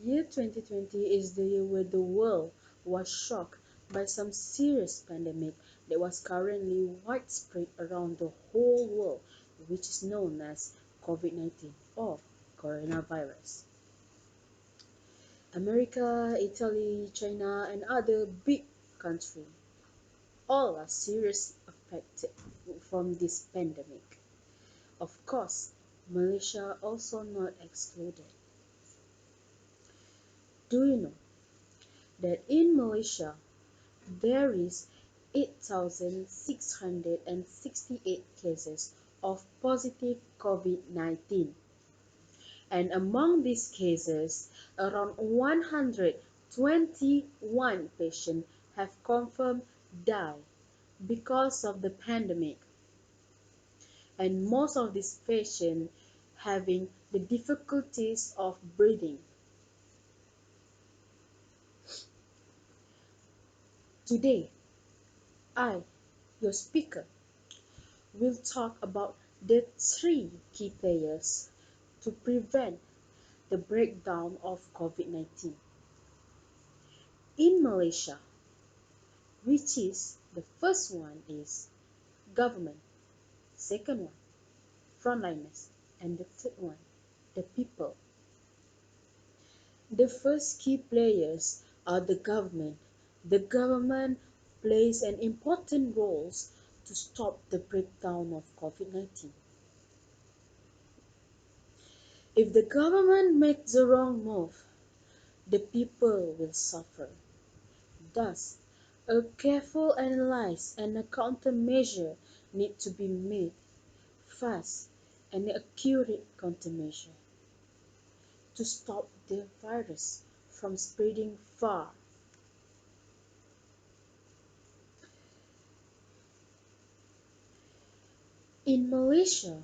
Year 2020 is the year where the world was shocked by some serious pandemic that was currently widespread around the whole world, which is known as COVID-19 or coronavirus. America, Italy, China, and other big countries all are seriously affected from this pandemic. Of course, Malaysia also not excluded. Do you know that in Malaysia there is 8,668 cases of positive COVID-19, and among these cases, around 121 patients have confirmed died because of the pandemic, and most of these patients having the difficulties of breathing. Today, I, your speaker, will talk about the three key players to prevent the breakdown of COVID-19 in Malaysia, which is the first one is government, second one frontliners, and the third one the people. The first key players are the government. The government plays an important role to stop the breakdown of COVID-19. If the government makes the wrong move, the people will suffer. Thus, a careful analysis and a countermeasure need to be made, fast and accurate countermeasure, to stop the virus from spreading far. In Malaysia,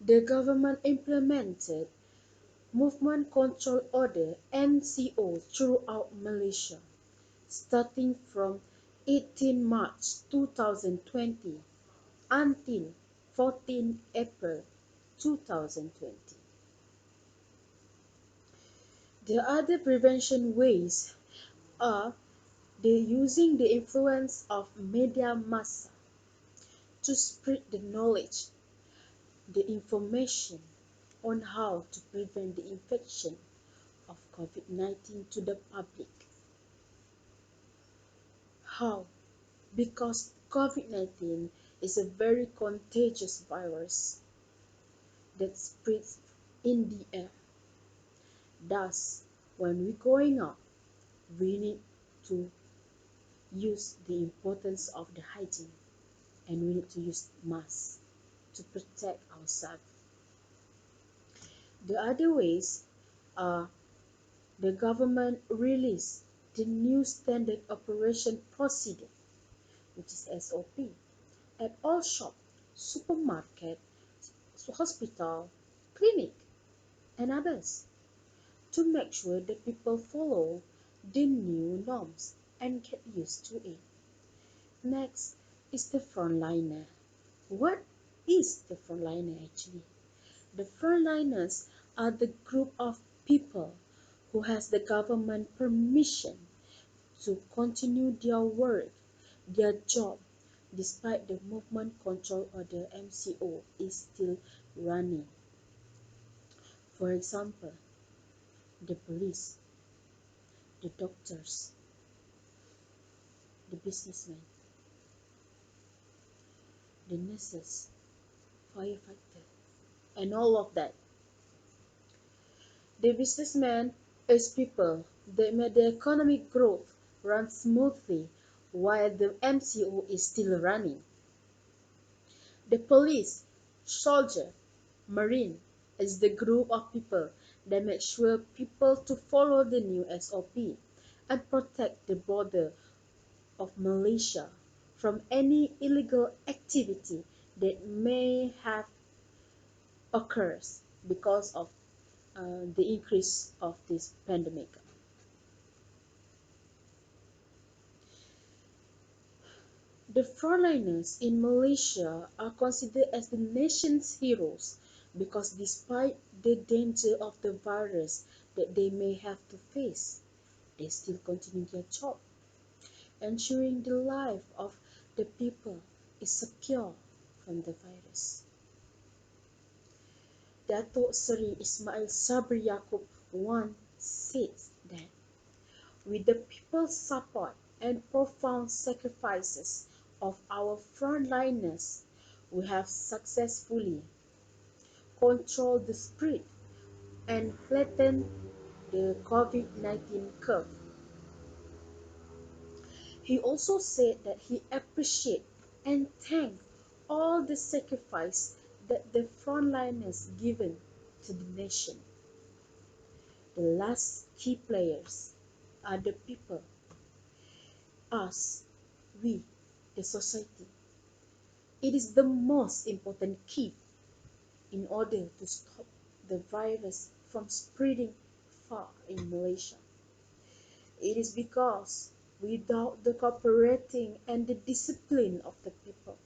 the government implemented Movement Control Order (MCO) throughout Malaysia, starting from 18 March 2020 until 14 April 2020. The other prevention ways are the using the influence of media massa to spread the knowledge, the information on how to prevent the infection of COVID-19 to the public. How? Because COVID-19 is a very contagious virus that spreads in the air. Thus, when we're going out, we need to use the importance of the hygiene, and we need to use masks to protect ourselves. The other ways are the government released the new standard operation procedure, which is SOP, at all shops, supermarket, hospital, clinic, and others, to make sure that people follow the new norms and get used to it. Next is the frontliner. What is the frontliner actually? The frontliners are the group of people who has the government permission to continue their work, their job, despite the Movement Control Order (MCO) is still running. For example, the police, the doctors, the businessmen, the nurses, firefighters, and all of that. The businessmen is people that make the economic growth run smoothly while the MCO is still running. The police, soldier, marine is the group of people that make sure people to follow the new SOP and protect the border of Malaysia from any illegal activity that may have occurs because of the increase of this pandemic. The frontliners in Malaysia are considered as the nation's heroes because despite the danger of the virus that they may have to face, they still continue their job, ensuring the life of the people is secure from the virus. Dato Seri Ismail Sabri Yaakob once said that with the people's support and profound sacrifices of our frontliners, we have successfully controlled the spread and flattened the COVID-19 curve. He also said that he appreciated and thanked all the sacrifice that the frontliners given to the nation. The last key players are the people, us, we, the society. It is the most important key in order to stop the virus from spreading far in Malaysia. It is because without the cooperating and the discipline of the people,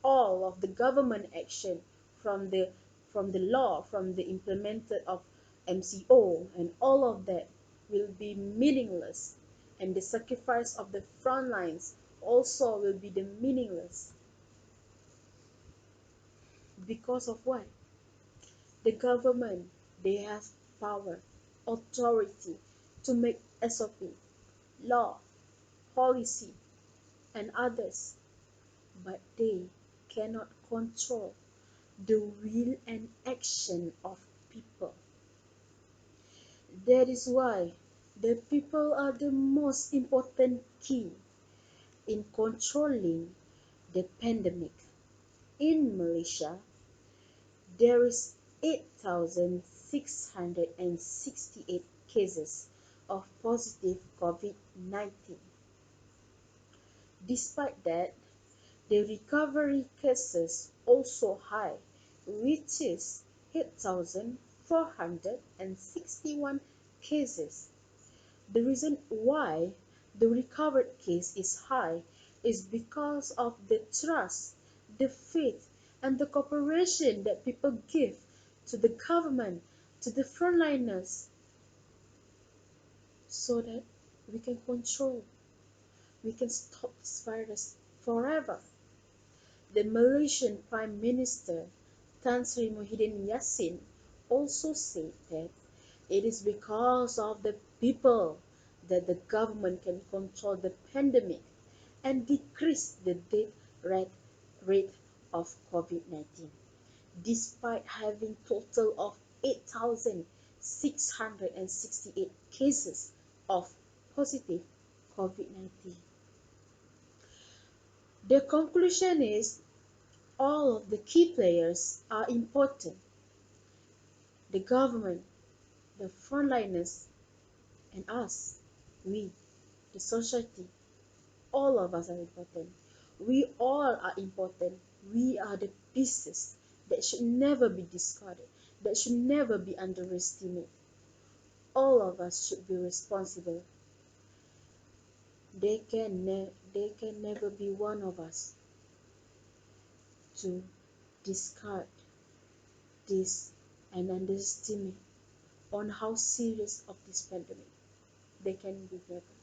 all of the government action from the law, from the implemented of MCO and all of that will be meaningless, and the sacrifice of the front lines also will be the meaningless. Because of what? The government, they have power, authority to make SOP, law, policy, and others, but they cannot control the will and action of people. That is why the people are the most important key in controlling the pandemic. In Malaysia, there is 8,668 cases of positive COVID-19. Despite that, the recovery cases also high, which is 8,461 cases. The reason why the recovered case is high is because of the trust, the faith, and the cooperation that people give to the government, to the frontliners, so that we can control, we can stop this virus forever. The Malaysian Prime Minister Tan Sri Muhyiddin Yassin also said that it is because of the people that the government can control the pandemic and decrease the death rate of COVID-19. Despite having total of 8,668 cases of positive COVID-19. The conclusion is all of the key players are important. The government, the frontliners, and us, we, the society, all of us are important. We all are important. We are the pieces that should never be discarded, that should never be underestimated. All of us should be responsible. They can never be one of us to discard this and underestimate on how serious of this pandemic. They can be never.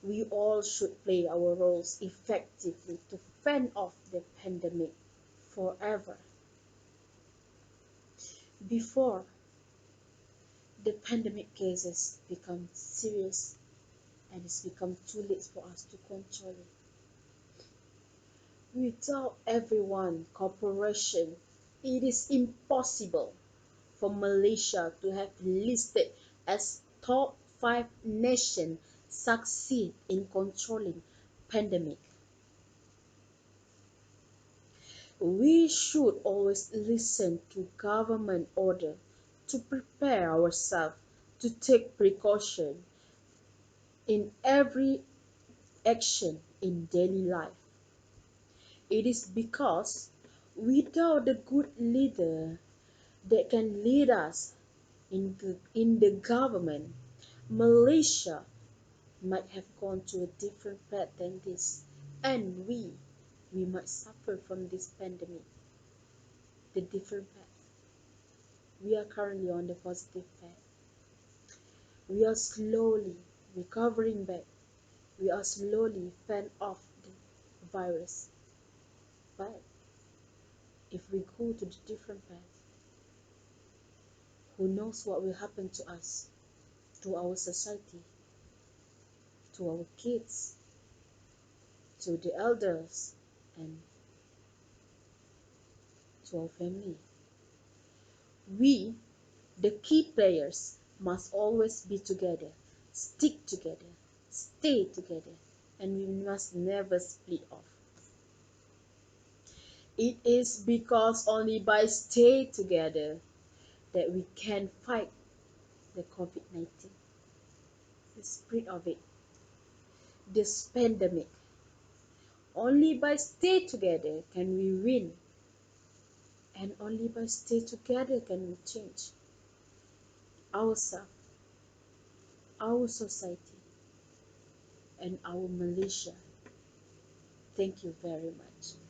We all should play our roles effectively to fend off the pandemic forever before the pandemic cases become serious and it's become too late for us to control it. Without everyone cooperation, it is impossible for Malaysia to have listed as top 5 nation succeed in controlling pandemic. We should always listen to government order to prepare ourselves to take precaution in every action in daily life. It is because without the good leader that can lead us in the government, Malaysia might have gone to a different path than this, and we might suffer from this pandemic. the different path. We are currently on the positive path. We are slowly recovering back. We are slowly fend off the virus. But if we go to the different path, who knows what will happen to us, to our society, to our kids, to the elders, and to our family. We, the key players, must always be together, stick together, stay together, and we must never split off. It is because only by stay together that we can fight the COVID-19, the spread of it, this pandemic. Only by stay together can we win, and only by stay together can we change ourselves, our society, and our Malaysia. Thank you very much.